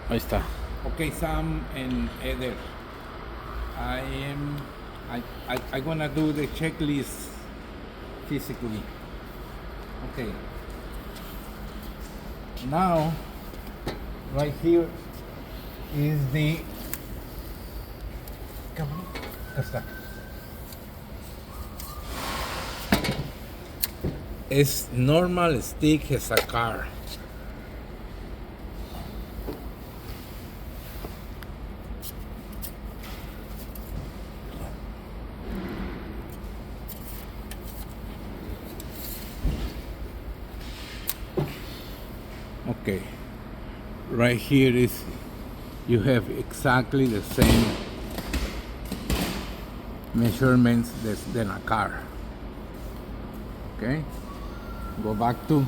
Ahí está. Okay, Sam and Eder, I am I gonna do the checklist physically. Okay. Now, right here is the. Come on. Acá está. Es normal stick as a car. Okay, right here is you have exactly the same measurements than a car. Okay, go back to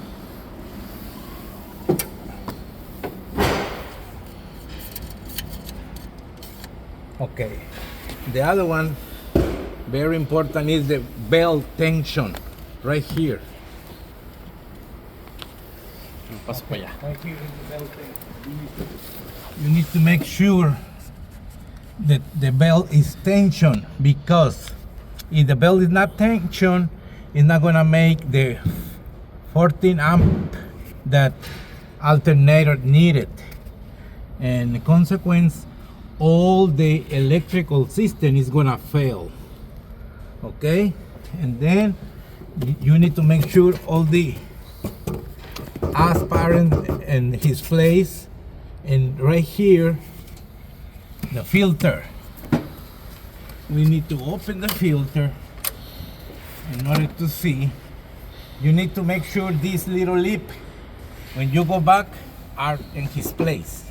okay. The other one, very important, is the belt tension right here. Paso para allá. Right here is the belt tension. You need to make sure that the belt is tension, because if the belt is not tension, it's not gonna make the 14 amp that alternator needed, and the consequence, all the electrical system is gonna fail. Okay, and then you need to make sure all the aspirant in his place, and right here the filter, we need to open the filter in order to see. You need to make sure this little lip, when you go back, are in his place.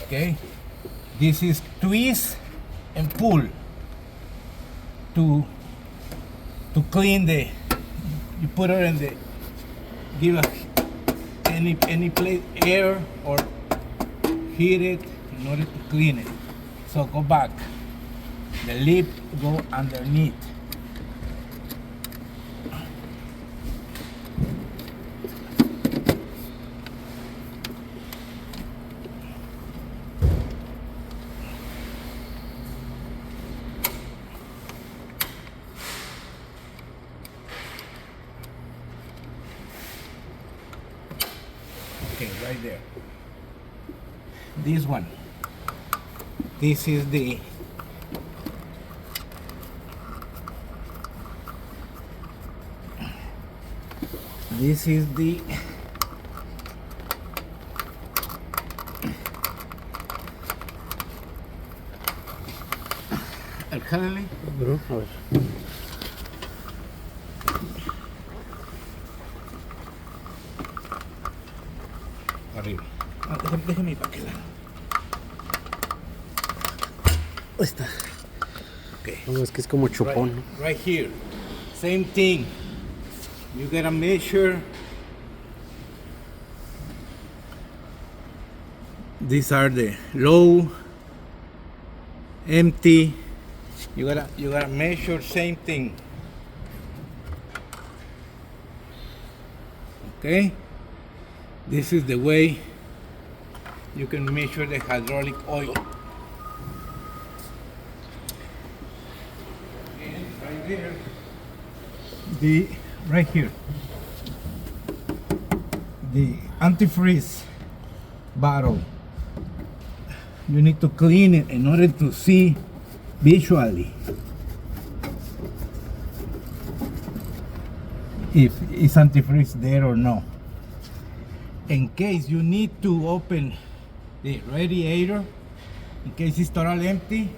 Okay, this is twist and pull to clean the, you put it in the, give a, any place air or heat it in order to clean it. So go back, the lip go underneath. Okay, right there. This one. This is the Alcalde. Bro, a ver. Arriba. Ah, déjame ir para aquel lado. Ahí está. Okay. No, es que es como chupón, ¿no? Right here. Same thing. You gotta measure. These are the low, empty. You gotta measure same thing. Okay? This is the way you can measure the hydraulic oil. And right there, right here, the antifreeze bottle. You need to clean it in order to see visually if it's antifreeze there or no. In case you need to open the radiator, in case it's totally empty.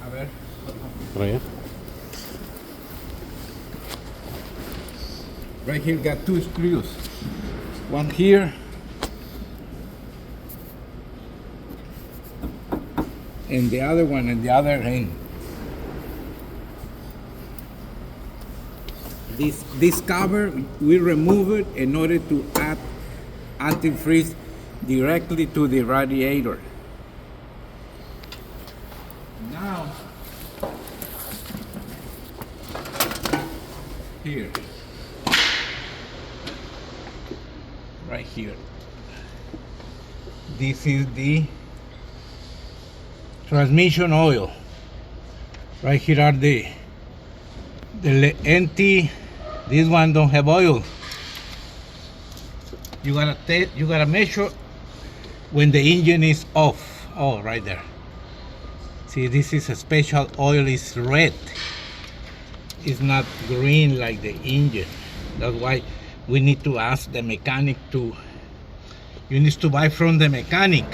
A ver. Por allá. Right here got two screws. One here and the other one at the other end. This cover, we remove it in order to add antifreeze directly to the radiator. Now, here, right here, This is the transmission oil. Right here are the empty. This one don't have oil. You gotta measure when the engine is off. Oh, right there. See, this is a special oil. It's red. It's not green like the engine. That's why we need to ask the mechanic to. You need to buy from the mechanic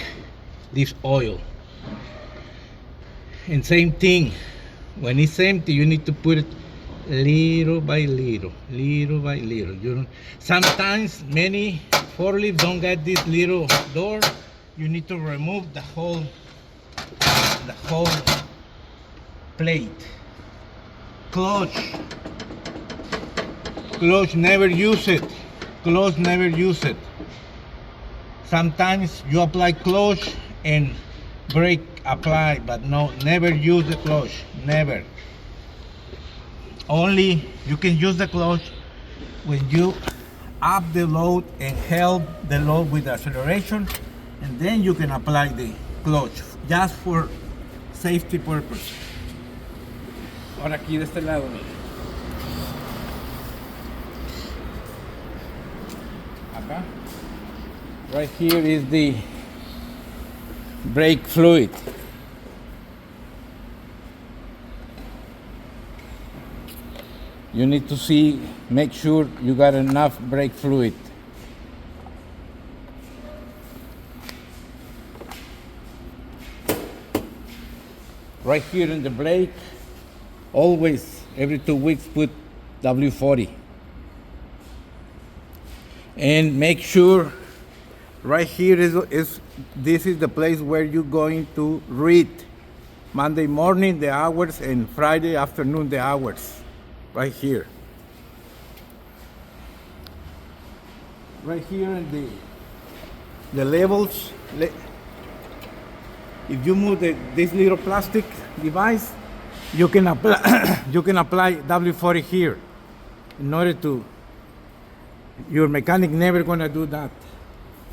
this oil. And same thing, when it's empty, you need to put it little by little, little by little. Sometimes many forklifts don't get this little door. You need to remove the whole plate. Clutch, never use it. Clutch, never use it. Sometimes you apply clutch and brake apply, but no, never use the clutch, never. Only you can use the clutch when you up the load and help the load with the acceleration, and then you can apply the clutch, just for safety purpose. Ahora aquí de este lado, mira. Acá. Right here is the brake fluid. You need to make sure you got enough brake fluid. Right here in the brake, always every 2 weeks put W40. And make sure right here is this is the place where you're going to read Monday morning the hours and Friday afternoon the hours. Right here. Right here in the levels. If you move this little plastic device, you can apply W40 here. In order to, your mechanic never gonna do that.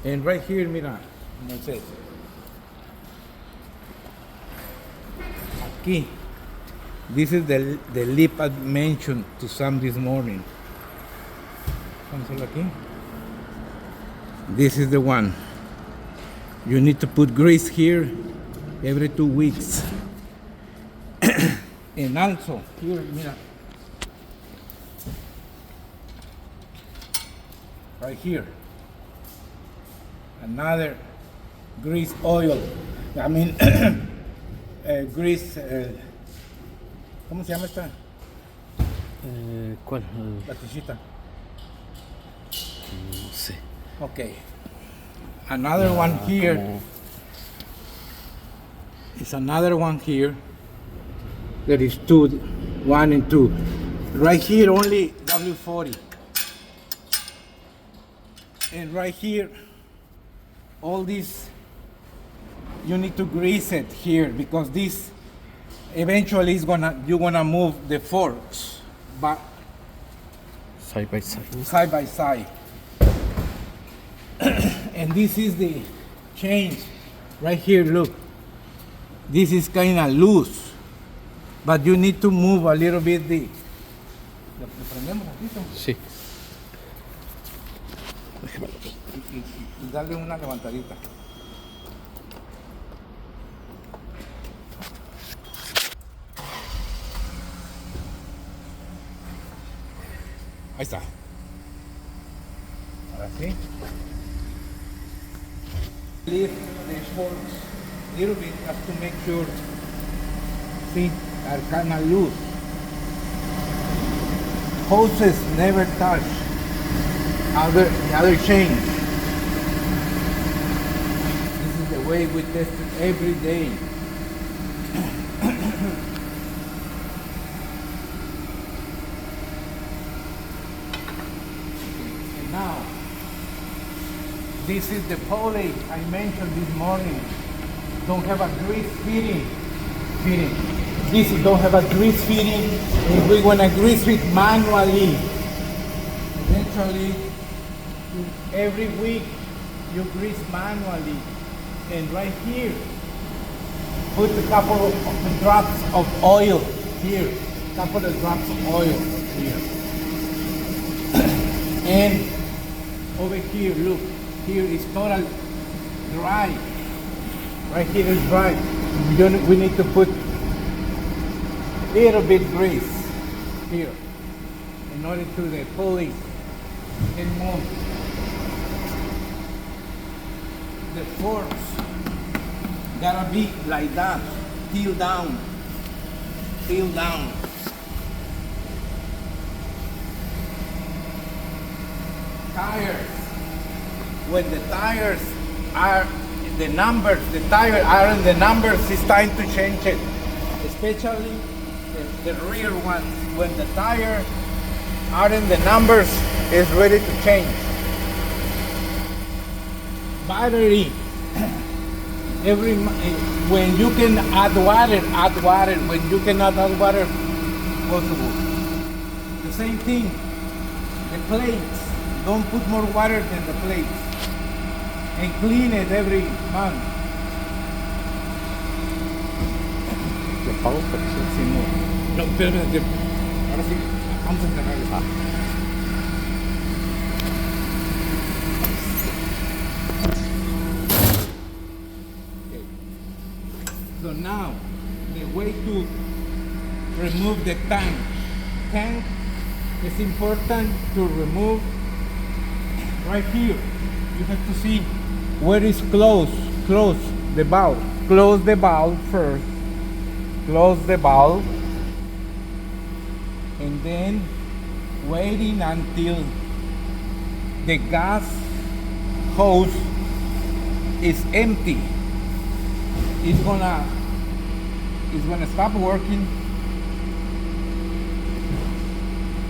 And right here, mira, Moisés. Aquí. This is the lip I mentioned to Sam this morning. This is the one. You need to put grease here every 2 weeks. And also, here, mira. Right here. Another grease oil. I mean, grease. ¿Cómo se llama esta? ¿Cuál? La tichita. No sé. Okay. Another one here. Como... It's another one here. There is 2, 1 and 2. Right here only W40. And right here, all this, you need to grease it here because this eventually you're gonna move the forks back Side by side. side by side. And this is the change right here. Look, this is kind of loose, but you need to move a little bit the. ¿Le prendemos ratito? Sí. Y darle una levantadita. Ahí está. Ahora sí. Lift the forks a little bit just to make sure feet are kind of loose. Hoses never touch the other chain. This is the way we test it every day. And now, this is the pulley I mentioned this morning. Don't have a grease fitting. This don't have a grease fitting, and we're gonna grease it manually. Eventually, every week you grease manually. And right here, put a couple of drops of oil here. Couple of drops of oil here. And over here, look, here is total dry. Right here is dry. We need to put a little bit grease here in order to the pulley and move the force. Gotta be like that, till down, till down. Tires. When the tires are the numbers, the tires are in the numbers, it's time to change it. Especially the rear ones. When the tires are in the numbers, it's ready to change. Battery. When you can add water, add water. When you cannot add water, possible. The same thing, the plates. Don't put more water than the plates. And clean it every month. ¿Le pago? Sí, no, espérame. Ahora sí, vamos a cerrar esto. Okay. So now, the way to remove the tank. Tank is important to remove right here. You have to see where is closed. Close the valve. Close the valve first. Close the valve. And then waiting until the gas hose is empty. It's gonna stop working.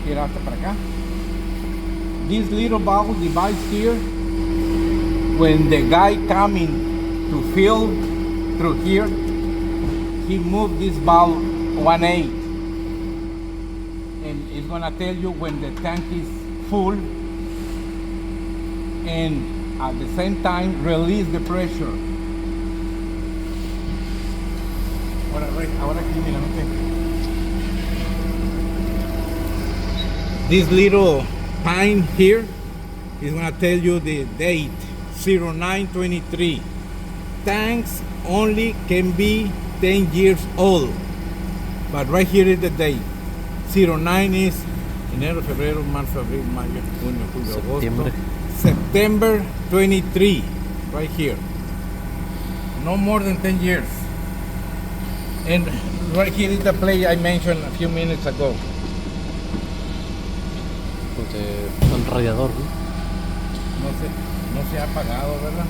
Gira hasta para acá. This little valve device here, when the guy coming to fill through here, he moved this valve 1/8, and it's gonna tell you when the tank is full, and at the same time release the pressure. Ahora aquí, mira, this little pine here is going to tell you the date 09/23. Tanks only can be 10 years old, but right here is the date. 09 is enero, febrero, marzo, abril, mayo, junio, julio, agosto, September 23, right here. No more than 10 years. And right here is the plate I mentioned a few minutes ago. Un radiador, ¿no? No se ha apagado, ¿verdad?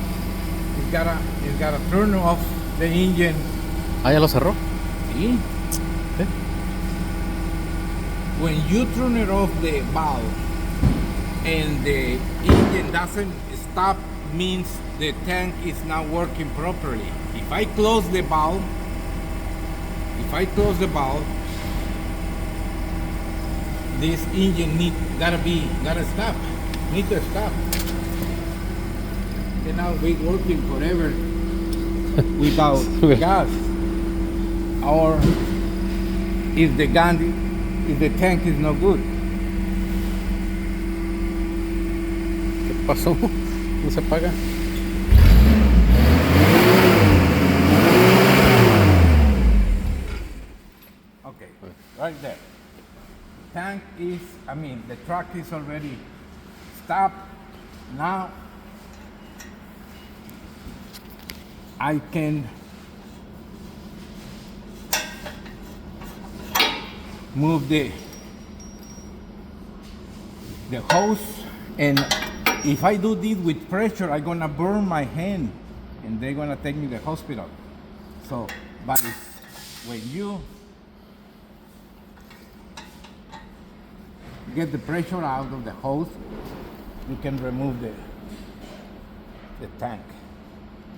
It's gotta turn off the engine. Ah, ¿ya lo cerró? Sí. ¿Sí? When you turn it off the valve and the engine doesn't stop, means the tank is not working properly. If I close the valve, this engine need to stop. Cannot be working forever without gas. Or if the tank is no good. ¿Qué pasó? ¿No se apaga? Okay, right there. The truck is already stopped. Now I can move the hose, and if I do this with pressure, I'm gonna burn my hand and they're gonna take me to the hospital. So, but when you get the pressure out of the hose, you can remove the tank.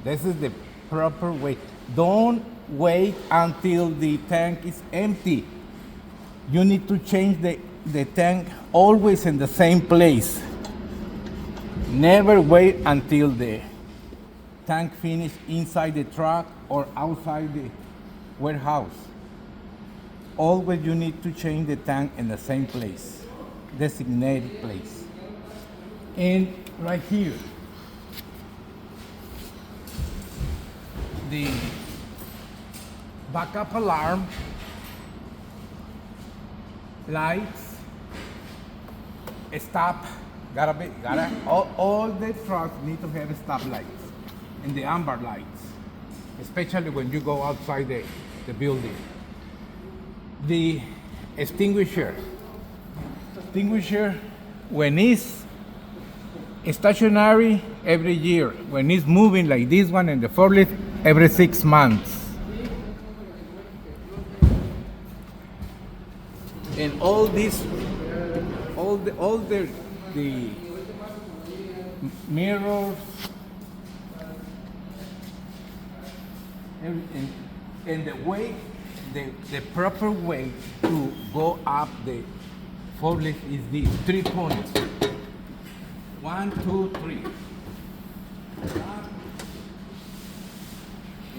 This is the proper way. Don't wait until the tank is empty. You need to change the tank always in the same place. Never wait until the tank finish inside the truck or outside the warehouse. Always you need to change the tank in the same place, designated place. And right here, the backup alarm, lights, stop, all the trucks need to have stop lights and the amber lights, especially when you go outside the building. The extinguisher, when it's stationary, every year. When it's moving like this one and the forklift, every 6 months. And all this, all the mirrors, everything, and the way, the proper way to go up the forklift is this: 3 points. 1, 2, 3.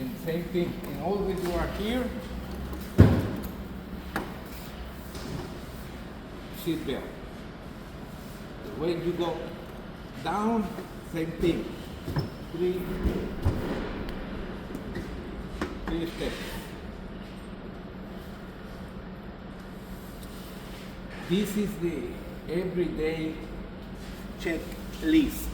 And same thing. And always you are here. Seat belt. When you go down, same thing. 3 steps. This is the everyday checklist.